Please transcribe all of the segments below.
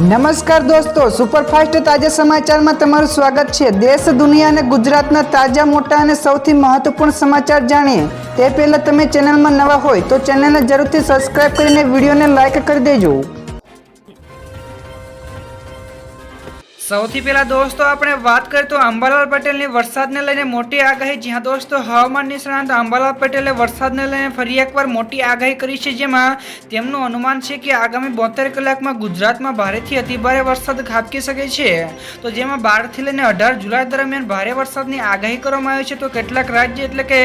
નમસ્કાર દોસ્તો, સુપરફાસ્ટ તાજા સમાચારમાં તમારું સ્વાગત છે। દેશ, દુનિયા અને ગુજરાતના તાજા, મોટા અને સૌથી મહત્વપૂર્ણ સમાચાર જાણીએ તે પહેલા તમે ચેનલમાં નવા હોય તો ચેનલને જરૂરથી સબસ્ક્રાઇબ કરીને વિડીયોને લાઇક કરી દેજો। સૌથી પહેલા દોસ્તો આપણે વાત કરીએ તો અંબાલાલ પટેલની વરસાદને લઈને મોટી આગાહી। જ્યાં દોસ્તો હવામાન નિષ્ણાત અંબાલાલ પટેલે વરસાદને લઈને ફરી એકવાર મોટી આગાહી કરી છે, જેમાં તેમનું અનુમાન છે કે આગામી 72 કલાકમાં ગુજરાતમાં ભારેથી અતિભારે વરસાદ ખાબકી શકે છે। તો જેમાં 12 થી લઈને 18 જુલાઈ દરમિયાન ભારે વરસાદની આગાહી કરવામાં આવી છે। તો કેટલાક રાજ્ય એટલે કે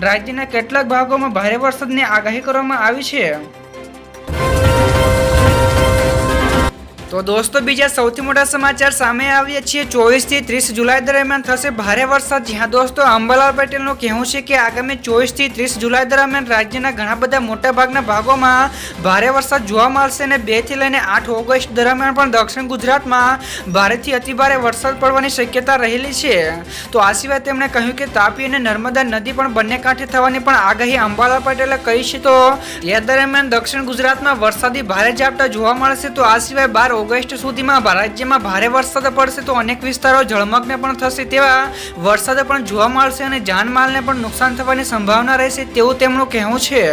રાજ્યના કેટલાક ભાગોમાં ભારે વરસાદની આગાહી કરવામાં આવી છે। તો દોસ્તો બીજા સૌથી મોટા સમાચાર સામે આવ્યા છીએ। 24 થી 30 જુલાઈ દરમિયાન થશે ભારે વરસાદ। જ્યાં દોસ્તો અંબાલાલ પટેલનું કહેવું છે કે આગામી 24 થી 30 જુલાઈ દરમિયાન રાજ્યના ઘણા બધા મોટા ભાગના ભાગોમાં ભારે વરસાદ જોવા મળશે અને 2 થી લઈને 8 ઓગસ્ટ દરમિયાન પણ દક્ષિણ ગુજરાતમાં ભારેથી અતિભારે વરસાદ પડવાની શક્યતા રહેલી છે। તો આ સિવાય તેમણે કહ્યું કે તાપી અને નર્મદા નદી પણ બંને કાંઠે થવાની પણ આગાહી અંબાલાલ પટેલે કરી છે। તો એ દરમિયાન દક્ષિણ ગુજરાતમાં વરસાદી ભારે ઝાપટા જોવા મળશે। તો આ સિવાય 12 ઓગસ્ટ સુધીમાં રાજ્યમાં ભારે વરસાદ પડશે તો અનેક વિસ્તારો જળમગ્ન પણ થશે તેવા વરસાદ પણ જોવા મળશે અને જાનમાલને પણ નુકસાન થવાની સંભાવના રહેશે તેવું તેમનું કહેવું છે।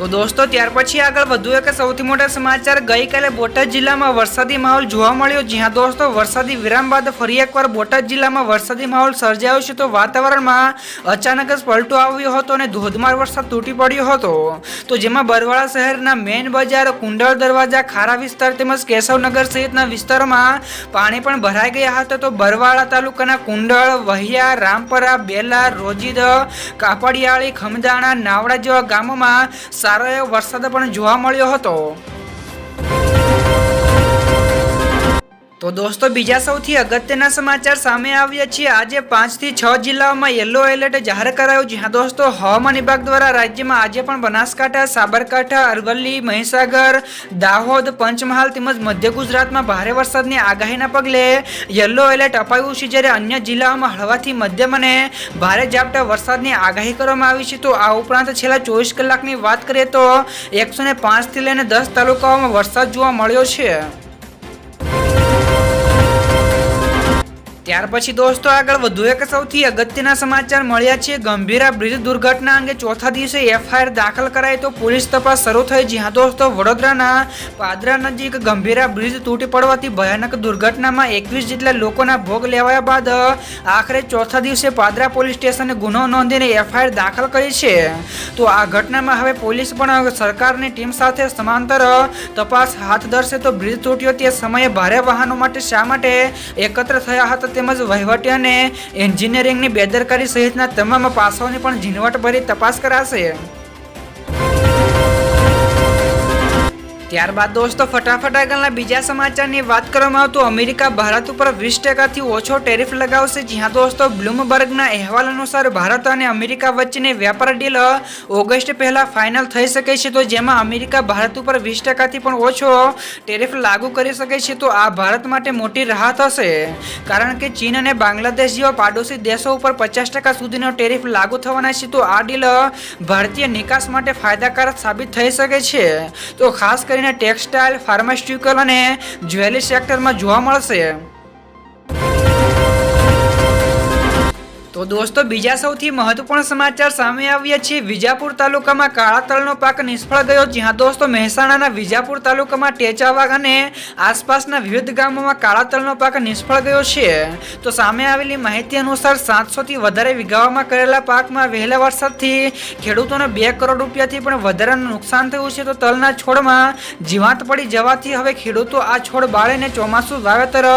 તો દોસ્તો ત્યાર પછી આગળ વધુ એક સૌથી મોટા સમાચાર। ગઈકાલે બોટાદ જિલ્લામાં વરસાદી માહોલ જોવા મળ્યો। જ્યાં દોસ્તો વરસાદી વિરામ બાદ ફરી એકવાર બોટાદ જિલ્લામાં વરસાદી માહોલ સર્જાયો છે। તો વાતાવરણમાં અચાનક જ પલટો આવ્યો હતો અને ધોધમાર વરસાદ તૂટી પડ્યો હતો। તો જેમાં બરવાળા શહેરના મેઇન બજાર, કુંડળ દરવાજા, ખારા વિસ્તાર તેમજ કેશવનગર સહિતના વિસ્તારોમાં પાણી પણ ભરાઈ ગયા હતા। તો બરવાળા તાલુકાના કુંડળ, વહિયા, રામપરા, બેલા, રોજીદ, કાપડિયાળી, ખમદાણા, નાવડા જેવા ગામોમાં સારો એવો વરસાદ પણ જોવા મળ્યો હતો। તો દોસ્તો બીજા સૌથી અગત્યના સમાચાર સામે આવ્યા છીએ। આજે 5 થી 6 જિલ્લાઓમાં યલો એલર્ટ જાહેર કરાયું। જ્યાં દોસ્તો હવામાન વિભાગ દ્વારા રાજ્યમાં આજે પણ બનાસકાંઠા, સાબરકાંઠા, અરવલ્લી, મહીસાગર, દાહોદ, પંચમહાલ તેમજ મધ્ય ગુજરાતમાં ભારે વરસાદની આગાહીના પગલે યલો એલર્ટ અપાયું છે, જ્યારે અન્ય જિલ્લાઓમાં હળવાથી મધ્યમ અને ભારે ઝાપટા વરસાદની આગાહી કરવામાં આવી છે। તો આ ઉપરાંત છેલ્લા 24 કલાકની વાત કરીએ તો 105 થી લઈને 10 તાલુકાઓમાં વરસાદ જોવા મળ્યો છે। ત્યાર પછી દોસ્તો આગળ વધુ એક સૌથી અગત્યના સમાચાર મળ્યા છે। ગંભીરા બ્રિજ દુર્ઘટના અંગે ચોથા દિવસે એફઆઈઆર દાખલ કરાઈ તો પોલીસ તપાસ શરૂ થઈ। જ્યાં દોસ્તો વડોદરાના પાદરા નજીક ગંભીરા બ્રિજ તૂટી પડવાથી ભયાનક દુર્ઘટનામાં 21 જેટલા લોકોના ભોગ લેવાયા બાદ આખરે ચોથા દિવસે પાદરા પોલીસ સ્ટેશને ગુનો નોંધીને એફઆઈઆર દાખલ કરી છે। તો આ ઘટનામાં હવે પોલીસ પણ સરકારની ટીમ સાથે સમાંતર તપાસ હાથ ધરશે। તો બ્રિજ તૂટ્યો તે સમયે ભારે વાહનો માટે શા માટે એકત્ર થયા હતા તેમજ વહીવટી અને એન્જિનિયરિંગની બેદરકારી સહિતના તમામ પાસાઓની પણ ઝીણવટભરી તપાસ કરાશે। ત્યારબાદ દોસ્તો ફટાફટ આગળના બીજા સમાચારની વાત કરવામાં આવે તો અમેરિકા ભારત ઉપર 20% ઓછો ટેરિફ લગાવશે। જ્યાં દોસ્તો બ્લૂમબર્ગના અહેવાલ અનુસાર ભારત અને અમેરિકા વચ્ચેની વેપાર ડીલ ઓગસ્ટ પહેલા ફાઇનલ થઈ શકે છે। તો જેમાં અમેરિકા ભારત ઉપર 20% પણ ઓછો ટેરિફ લાગુ કરી શકે છે। તો આ ભારત માટે મોટી રાહત હશે, કારણ કે ચીન અને બાંગ્લાદેશ જેવા પાડોશી દેશો ઉપર 50% સુધીનો ટેરિફ લાગુ થવાના છે। તો આ ડીલ ભારતીય નિકાસ માટે ફાયદાકારક સાબિત થઈ શકે છે। તો ખાસ કરીને ટેક્સટાઇલ, ફાર્માસ્યુટિકલ અને જ્વેલરી સેક્ટરમાં જોવા મળશે। તો દોસ્તો બીજા સૌથી મહત્વપૂર્ણ સમાચાર સામે આવ્યા છે। વિજાપુર તાલુકામાં કાળા તલનો પાક નિષ્ફળ ગયો। જ્યાં દોસ્તો મહેસાણાના વિજાપુર તાલુકામાં ટેચાવાગ અને આસપાસના વિવિધ ગામોમાં કાળા તલનો પાક નિષ્ફળ ગયો છે। તો સામે આવેલી માહિતી અનુસાર 700 થી વધારે વીઘાઓમાં કરેલા પાકમાં વહેલા વરસાદથી ખેડૂતોને 2 કરોડ રૂપિયાથી પણ વધારાનું નુકસાન થયું છે। તો તલના છોડમાં જીવાત પડી જવાથી હવે ખેડૂતો આ છોડ બાળીને ચોમાસું વાવેતર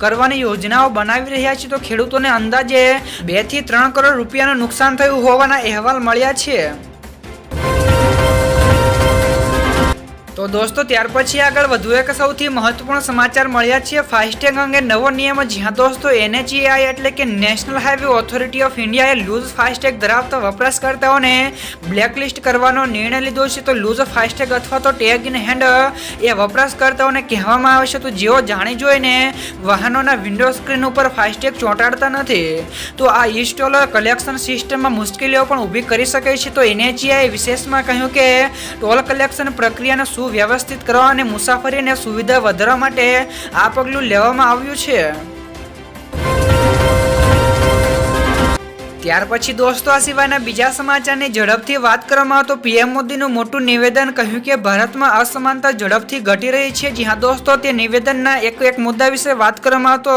કરવાની યોજનાઓ બનાવી રહ્યા છે। તો ખેડૂતોને અંદાજે 2 થી 3 કરોડ રૂપિયાનું નુકસાન થયું હોવાના અહેવાલ મળ્યા છે। તો દોસ્તો ત્યાર પછી આગળ વધુ એક સૌથી મહત્વપૂર્ણ સમાચાર મળ્યા છે ફાસ્ટેગ અંગે નવો નિયમ। જ્યાં દોસ્તો NHAI એટલે કે નેશનલ હાઈવે ઓથોરિટી ઓફ ઇન્ડિયાએ લૂઝ ફાસ્ટેગ ધરાવતા વપરાશકર્તાઓને બ્લેકલિસ્ટ કરવાનો નિર્ણય લીધો છે। તો લૂઝ ફાસ્ટેગ અથવા તો ટેગ ઇન હેન્ડ એ વપરાશકર્તાઓને કહેવામાં આવે છે તો જેઓ જાણી જોઈને વાહનોના વિન્ડો સ્ક્રીન ઉપર ફાસ્ટેગ ચોંટાડતા નથી। તો આ ઇન્સ્ટોલર કલેક્શન સિસ્ટમમાં મુશ્કેલીઓ પણ ઊભી કરી શકે છે। તો NHAI વિશેષમાં કહ્યું કે ટોલ કલેક્શન પ્રક્રિયાને વ્યવસ્થિત કરવા અને મુસાફરીને સુવિધા વધારવા માટે આ પગલું લેવામાં આવ્યું છે। ત્યાર પછી દોસ્તો આ સિવાયના બીજા સમાચારની ઝડપથી વાત કરવામાં આવે તો પીએમ મોદીનું મોટું નિવેદન કહ્યું કે ભારતમાં અસમાનતા ઝડપથી ઘટી રહી છે। જી હા દોસ્તો, તે નિવેદનના એક મુદ્દા વિશે વાત કરવામાં આવે તો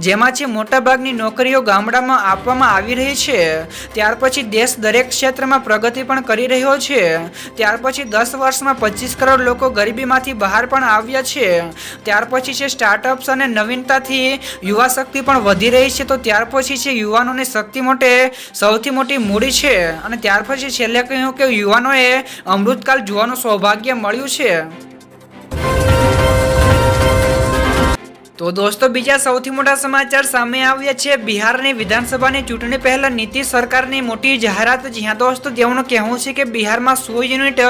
જેમાં છે મોટાભાગની નોકરીઓ ગામડામાં આપવામાં આવી રહી છે। ત્યાર પછી દેશ દરેક ક્ષેત્રમાં પ્રગતિ પણ કરી રહ્યો છે। ત્યાર પછી 10 વર્ષમાં 25 કરોડ લોકો ગરીબીમાંથી બહાર પણ આવ્યા છે। ત્યાર પછી છે સ્ટાર્ટઅપ્સ અને નવીનતાથી યુવા શક્તિ પણ વધી રહી છે। તો ત્યાર પછી છે યુવાનોની શક્તિ માટે સૌથી મોટી મૂડી છે અને ત્યાર પછી છેલ્લે કહ્યું કે યુવાનોએ અમૃતકાળ જોવાનું સૌભાગ્ય મળ્યું છે। તો દોસ્તો બીજા સૌથી મોટા સમાચાર સામે આવ્યા છે બિહારની વિધાનસભાની ચૂંટણી પહેલા નીતિશ સરકારની મોટી જાહેરાત। જ્યાં દોસ્તો તેઓનું કહેવું છે કે બિહારમાં 100 યુનિટ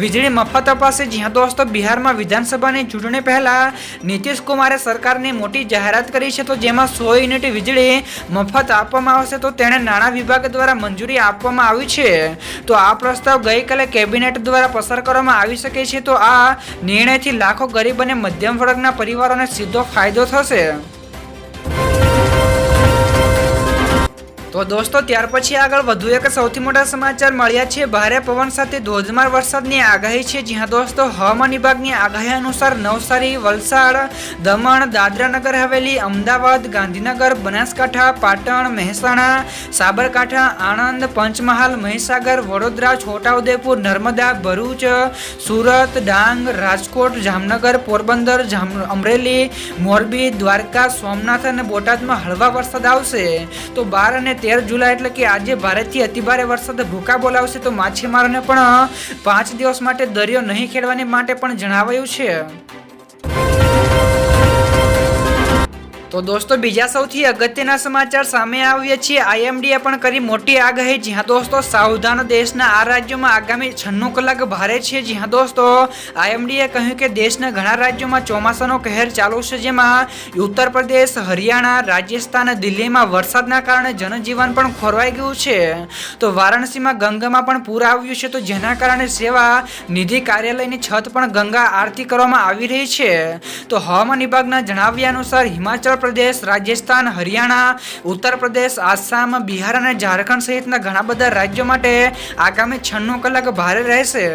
વીજળી મફત અપાશે। જ્યાં દોસ્તો બિહારમાં વિધાનસભાની ચૂંટણી પહેલા નીતિશ કુમારે સરકારની મોટી જાહેરાત કરી છે, તો જેમાં 100 યુનિટ વીજળી મફત આપવામાં આવશે। તો તેણે નાણાં વિભાગ દ્વારા મંજૂરી આપવામાં આવી છે। તો આ પ્રસ્તાવ ગઈકાલે કેબિનેટ દ્વારા પસાર કરવામાં આવી શકે છે। તો આ નિર્ણયથી લાખો ગરીબ અને મધ્યમ વર્ગના પરિવારોને સીધો ફાયદો થશે। તો દોસ્તો ત્યાર પછી આગળ વધુ એક સૌથી મોટા સમાચાર મળ્યા છે ભારે પવન સાથે ધોધમાર વરસાદની આગાહી છે। જ્યાં દોસ્તો હવામાન વિભાગની આગાહી અનુસાર નવસારી, વલસાડ, દમણ, દાદરા નગર હવેલી, અમદાવાદ, ગાંધીનગર, બનાસકાંઠા, પાટણ, મહેસાણા, સાબરકાંઠા, આણંદ, પંચમહાલ, મહીસાગર, વડોદરા, છોટાઉદેપુર, નર્મદા, ભરૂચ, સુરત, ડાંગ, રાજકોટ, જામનગર, પોરબંદર, અમરેલી, મોરબી, દ્વારકા, સોમનાથ અને બોટાદમાં હળવા વરસાદ આવશે। તો 12 અને 13 જુલાઈ એટલે કે આજે ભારેથી અતિભારે વરસાદ ભૂકા બોલાવશે। તો માછીમારોને પણ 5 દિવસ માટે દરિયો નહીં ખેડવાની માટે પણ જણાવાયું છે। તો દોસ્તો બીજા સૌથી અગત્યના સમાચાર સામે આવ્યા છે। આઈએમડીએ પણ કરી મોટી આગાહી। જ્યાં દોસ્તો સાવધાન, દેશના આ રાજ્યોમાં આગામી 96 કલાક ભારે છે। જ્યાં દોસ્તો આઈએમડીએ કહ્યું કે દેશના ઘણા રાજ્યોમાં ચોમાસાનો કહેર ચાલુ છે, જેમાં ઉત્તર પ્રદેશ, હરિયાણા, રાજસ્થાન, દિલ્હીમાં વરસાદના કારણે જનજીવન પણ ખોરવાઈ ગયું છે। તો વારાણસીમાં ગંગામાં પણ પૂર આવ્યું છે, તો જેના કારણે સેવા નિધિ કાર્યાલયની છત પણ ગંગા આરતી કરવામાં આવી રહી છે। તો હવામાન વિભાગના જણાવ્યા અનુસાર હિમાચલ પ્રદેશ, રાજસ્થાન, હરિયાણા, ઉત્તર પ્રદેશ, આસામ, બિહાર અને ઝારખંડ સહિતના ઘણા બધા રાજ્યો માટે આગામી 96 કલાક ભારે રહેશે।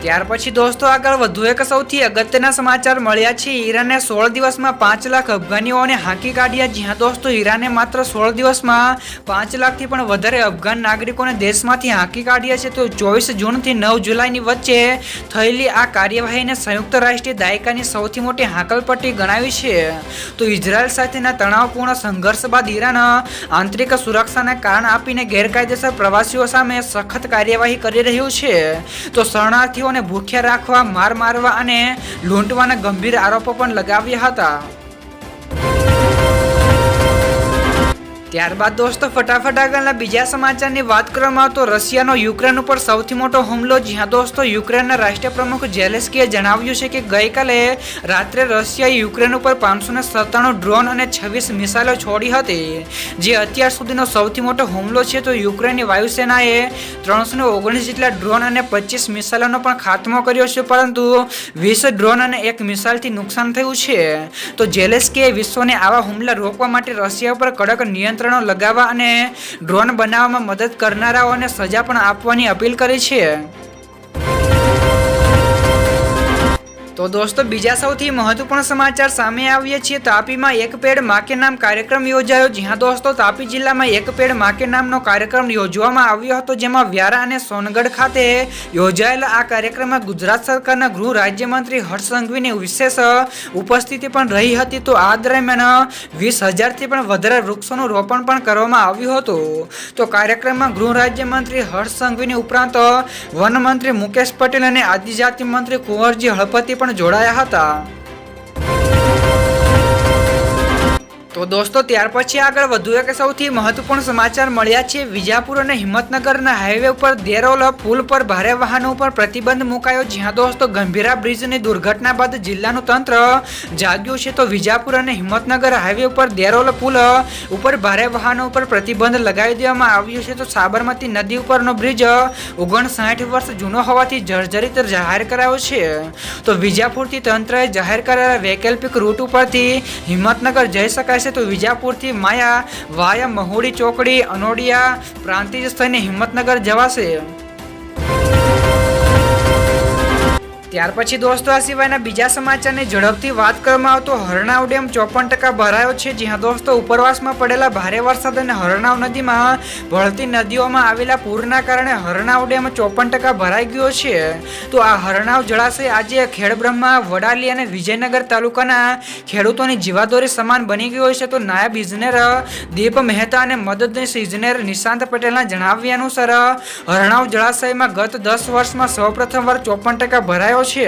ત્યાર પછી દોસ્તો આગળ વધુ એક સૌથી અગત્યના સમાચાર મળ્યા છે। ઈરાને 16 દિવસમાં 5 લાખ અફઘાનીઓને હાંકી કાઢ્યા। જ્યાં દોસ્તો ઈરાને માત્ર 16 દિવસમાં 5 લાખથી પણ વધારે અફઘાન નાગરિકોને દેશમાંથી હાંકી કાઢ્યા છે। તો 24 જૂનથી 9 જુલાઈની વચ્ચે થયેલી આ કાર્યવાહીને સંયુક્ત રાષ્ટ્રીય દાયકાની સૌથી મોટી હાંકલપટ્ટી ગણાવી છે। તો ઇઝરાયલ સાથેના તણાવપૂર્ણ સંઘર્ષ બાદ ઈરાન આંતરિક સુરક્ષાને કારણ આપીને ગેરકાયદેસર પ્રવાસીઓ સામે સખત કાર્યવાહી કરી રહ્યું છે। તો શરણાર્થીઓ ભૂખ્યા રાખવા, માર મારવા અને લૂંટવાના ગંભીર આરોપો પણ લગાવ્યા હતા। ત્યારબાદ દોસ્તો ફટાફટ આગળના બીજા સમાચારની વાત કરવામાં આવે તો રશિયાનો યુક્રેન ઉપર સૌથી મોટો હુમલો। જ્યાં દોસ્તો યુક્રેનના રાષ્ટ્રીય પ્રમુખ ઝેલેન્સ્કીએ જણાવ્યું છે કે ગઈકાલે રાત્રે રશિયાએ યુક્રેન ઉપર 597 ડ્રોન અને 26 મિસાઇલો છોડી હતી, જે અત્યાર સુધીનો સૌથી મોટો હુમલો છે। તો યુક્રેનની વાયુસેનાએ 319 જેટલા ડ્રોન અને 25 મિસાઇલોનો પણ ખાત્મો કર્યો છે, પરંતુ 20 ડ્રોન અને 1 મિસાઇલથી નુકસાન થયું છે। તો ઝેલેન્સ્કીએ વિશ્વને આવા હુમલા રોકવા માટે રશિયા પર કડક નિયંત્રણ લગાવવા અને ડ્રોન બનાવવામાં મદદ કરનારાઓને સજા પણ આપવાની અપીલ કરી છે। તો દોસ્તો બીજા સૌથી મહત્વપૂર્ણ સમાચાર સામે આવ્યા છે। તાપીમાં એક પેડ માં કે નામ કાર્યક્રમ યોજાયો। જ્યાં દોસ્તો તાપી જિલ્લામાં એક પેડ માં કે નામનો કાર્યક્રમ યોજવામાં આવ્યો હતો, જેમાં વ્યારા અને સોનગઢ ખાતે યોજાયેલા આ કાર્યક્રમમાં ગુજરાત સરકારના ગૃહ રાજ્યમંત્રી હર્ષ સંઘવીની વિશેષ ઉપસ્થિતિ પણ રહી હતી। તો આ દરમિયાન 20,000થી પણ વધારે વૃક્ષોનું રોપણ પણ કરવામાં આવ્યું હતું। તો કાર્યક્રમમાં ગૃહ રાજ્યમંત્રી હર્ષ સંઘવીની ઉપરાંત વન મંત્રી મુકેશ પટેલ અને આદિજાતિ મંત્રી કુંવરજી હળપતિ પણ જોડાયા હતા। તો દોસ્તો ત્યાર પછી આગળ વધુ એક સૌથી મહત્વપૂર્ણ સમાચાર મળ્યા છે. વિજાપુર અને હિંમતનગરના હાઈવે ઉપર દેરોલ પુલ પર ભારે વાહનો ઉપર પ્રતિબંધ મુકાયો. જ્યાં દોસ્તો ગંભીરા બ્રિજની દુર્ઘટના બાદ જિલ્લાનું તંત્ર જાગ્યું છે. તો વિજાપુર અને હિંમતનગર હાઈવે ઉપર દેરોલ પુલ ઉપર ભારે વાહનો ઉપર પ્રતિબંધ લગાવી દેવામાં આવ્યું છે. તો સાબરમતી નદી ઉપરનો બ્રિજ 59 વર્ષ જૂનો હોવાથી જર્જરિત જાહેર કરાયો છે. તો વિજાપુરથી તંત્રએ જાહેર કરેલા વૈકલ્પિક રૂટ ઉપરથી હિંમતનગર જઈ શકાય છે. તો વિજાપુરથી માયા વાયા મહુડી ચોકડી અનોડિયા પ્રાંતિજ થઈને હિંમતનગર જવાશે. ત્યાર પછી દોસ્તો આ સિવાયના બીજા સમાચારની ઝડપથી વાત કરવામાં આવે તો હરણાવ ડેમ 54% ભરાયો છે. જ્યાં દોસ્તો ઉપરવાસમાં પડેલા ભારે વરસાદ અને હરણાવ નદીમાં વળતી નદીઓમાં આવેલા પૂરના કારણે હરણાવ ડેમ 54% ભરાઈ ગયો છે. તો આ હરણાવ જળાશય આજે ખેડબ્રહ્મા, વડાલી અને વિજયનગર તાલુકાના ખેડૂતોની જીવાદોરી સમાન બની ગયો છે. તો નાયબ ઇજનેર દીપ મહેતા અને મદદનીશ ઇજનેર નિશાંત પટેલના જણાવ્યા અનુસાર હરણાવ જળાશયમાં ગત 10 વર્ષમાં સૌપ્રથમવાર 54% ભરાયો છે.